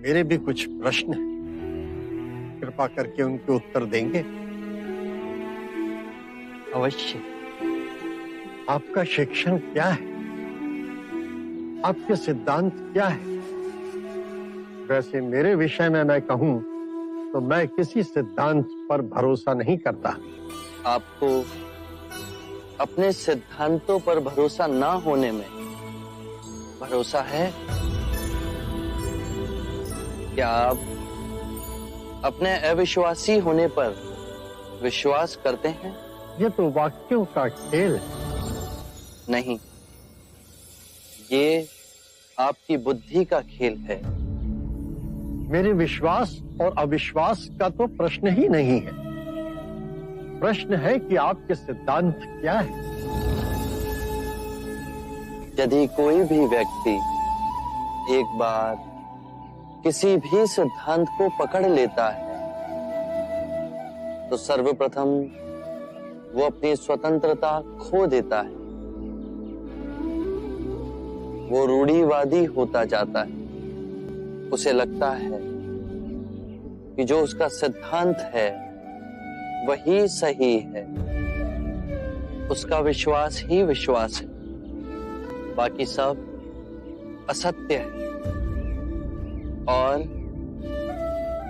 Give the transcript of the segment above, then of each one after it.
मेरे भी कुछ प्रश्न हैं, कृपा करके उनके उत्तर देंगे? अवश्य। आपका शिक्षण क्या है? आपके सिद्धांत क्या है? वैसे मेरे विषय में मैं कहूं तो मैं किसी सिद्धांत पर भरोसा नहीं करता। आपको अपने सिद्धांतों पर भरोसा ना होने में भरोसा है? क्या आप अपने अविश्वासी होने पर विश्वास करते हैं? ये तो वाक्यों का खेल है। नहीं, ये आपकी बुद्धि का खेल है। मेरे विश्वास और अविश्वास का तो प्रश्न ही नहीं है। प्रश्न है कि आपके सिद्धांत क्या है। यदि कोई भी व्यक्ति एक बार किसी भी सिद्धांत को पकड़ लेता है तो सर्वप्रथम वो अपनी स्वतंत्रता खो देता है। वो रूढ़िवादी होता जाता है। उसे लगता है कि जो उसका सिद्धांत है वही सही है। उसका विश्वास ही विश्वास है, बाकी सब असत्य है। और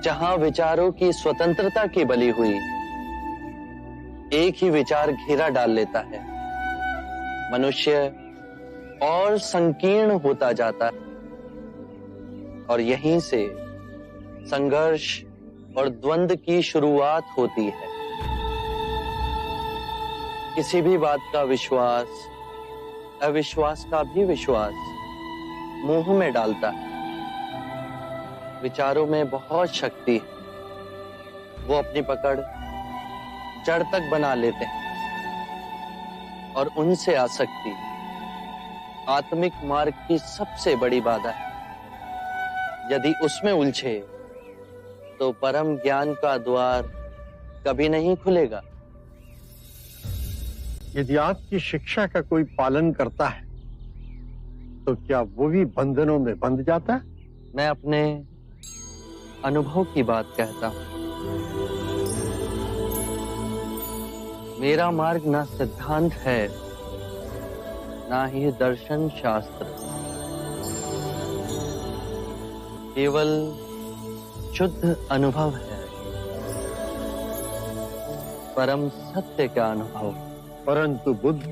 जहां विचारों की स्वतंत्रता की बलि हुई, एक ही विचार घेरा डाल लेता है। मनुष्य और संकीर्ण होता जाता है और यहीं से संघर्ष और द्वंद्व की शुरुआत होती है। किसी भी बात का विश्वास अविश्वास का भी विश्वास मोह में डालता है। विचारों में बहुत शक्ति है। वो अपनी पकड़ जड़ तक बना लेते हैं और उनसे आसक्ति आत्मिक मार्ग की सबसे बड़ी बाधा है। यदि उसमें उलझे तो परम ज्ञान का द्वार कभी नहीं खुलेगा। यदि आपकी शिक्षा का कोई पालन करता है तो क्या वो भी बंधनों में बंध जाता है? मैं अपने अनुभव की बात कहता हूं। मेरा मार्ग ना सिद्धांत है, ना ही दर्शन शास्त्र, केवल शुद्ध अनुभव है, परम सत्य का अनुभव। परंतु बुद्ध,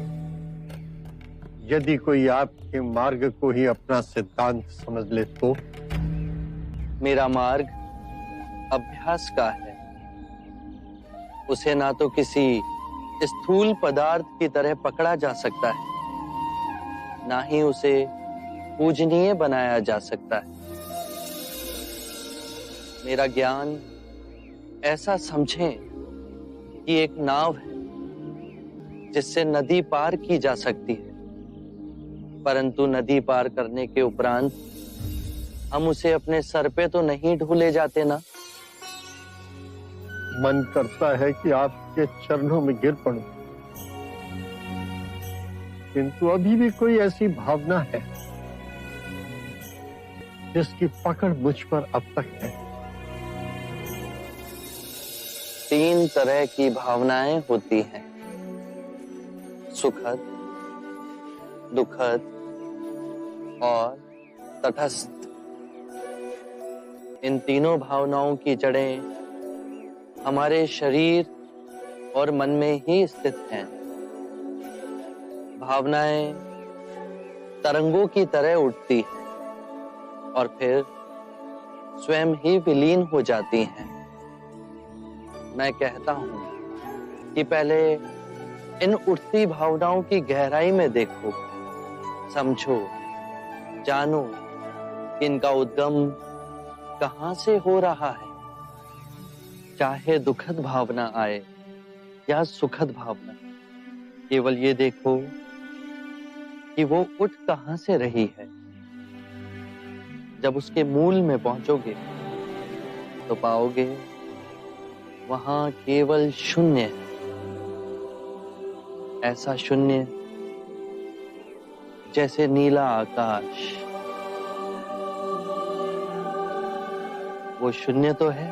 यदि कोई आपके मार्ग को ही अपना सिद्धांत समझ ले तो? मेरा मार्ग अभ्यास का है। उसे ना तो किसी स्थूल पदार्थ की तरह पकड़ा जा सकता है, ना ही उसे पूजनीय बनाया जा सकता है। मेरा ज्ञान ऐसा समझें कि एक नाव है जिससे नदी पार की जा सकती है, परंतु नदी पार करने के उपरांत हम उसे अपने सर पे तो नहीं ढो जाते ना। मन करता है कि आपके चरणों में गिर पड़ूं, किंतु अभी भी कोई ऐसी भावना है जिसकी पकड़ मुझ पर अब तक है। 3 तरह की भावनाएं होती हैं, सुखद, दुखद और तटस्थ। इन तीनों भावनाओं की जड़ें हमारे शरीर और मन में ही स्थित हैं। भावनाएं तरंगों की तरह उठती हैं और फिर स्वयं ही विलीन हो जाती हैं। मैं कहता हूं कि पहले इन उठती भावनाओं की गहराई में देखो, समझो, जानो कि इनका उद्गम कहां से हो रहा है। चाहे दुखद भावना आए या सुखद भावना, केवल ये देखो कि वो उठ कहां से रही है। जब उसके मूल में पहुंचोगे तो पाओगे वहां केवल शून्य है। ऐसा शून्य जैसे नीला आकाश। वो शून्य तो है,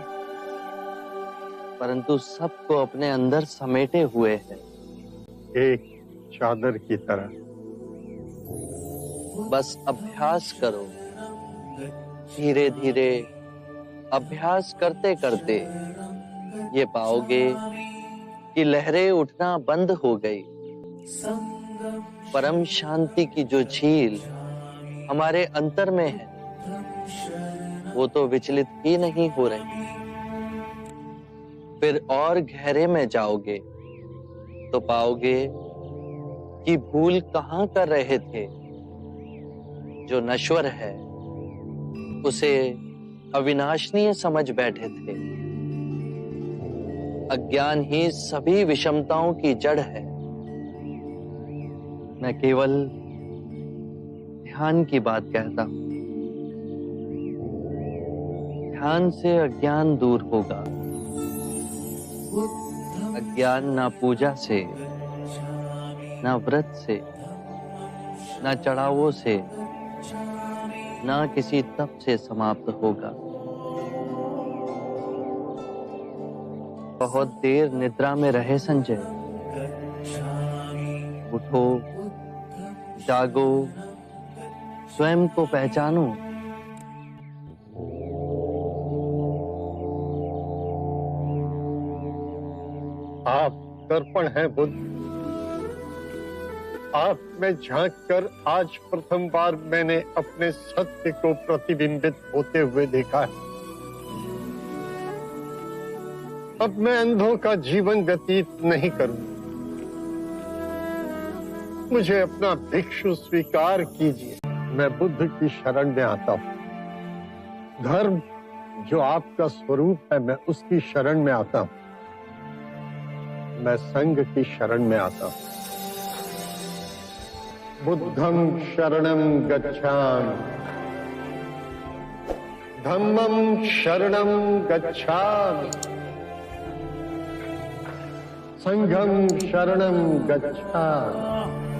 परंतु सबको अपने अंदर समेटे हुए है, एक चादर की तरह। बस अभ्यास करो, धीरे धीरे अभ्यास करते करते ये पाओगे कि लहरें उठना बंद हो गई। परम शांति की जो झील हमारे अंतर में है, वो तो विचलित ही नहीं हो रही। फिर और गहरे में जाओगे तो पाओगे कि भूल कहां कर रहे थे। जो नश्वर है उसे अविनाशनीय समझ बैठे थे। अज्ञान ही सभी विषमताओं की जड़ है। मैं केवल ध्यान की बात कहता हूं। ध्यान से अज्ञान दूर होगा। अज्ञान ना पूजा से, ना व्रत से, ना चढ़ावों से, ना किसी तप से समाप्त होगा। बहुत देर निद्रा में रहे संजय। उठो, जागो, स्वयं को पहचानो। आप दर्पण हैं बुद्ध। आप में झांक कर आज प्रथम बार मैंने अपने सत्य को प्रतिबिंबित होते हुए देखा है। अब मैं अंधों का जीवन व्यतीत नहीं करूंगा। मुझे अपना भिक्षु स्वीकार कीजिए। मैं बुद्ध की शरण में आता हूं। धर्म जो आपका स्वरूप है, मैं उसकी शरण में आता हूं। मैं संघ की शरण में आता हूं। बुद्धं शरणं गच्छामि, धम्मं शरणं गच्छामि, संघं शरणं गच्छामि।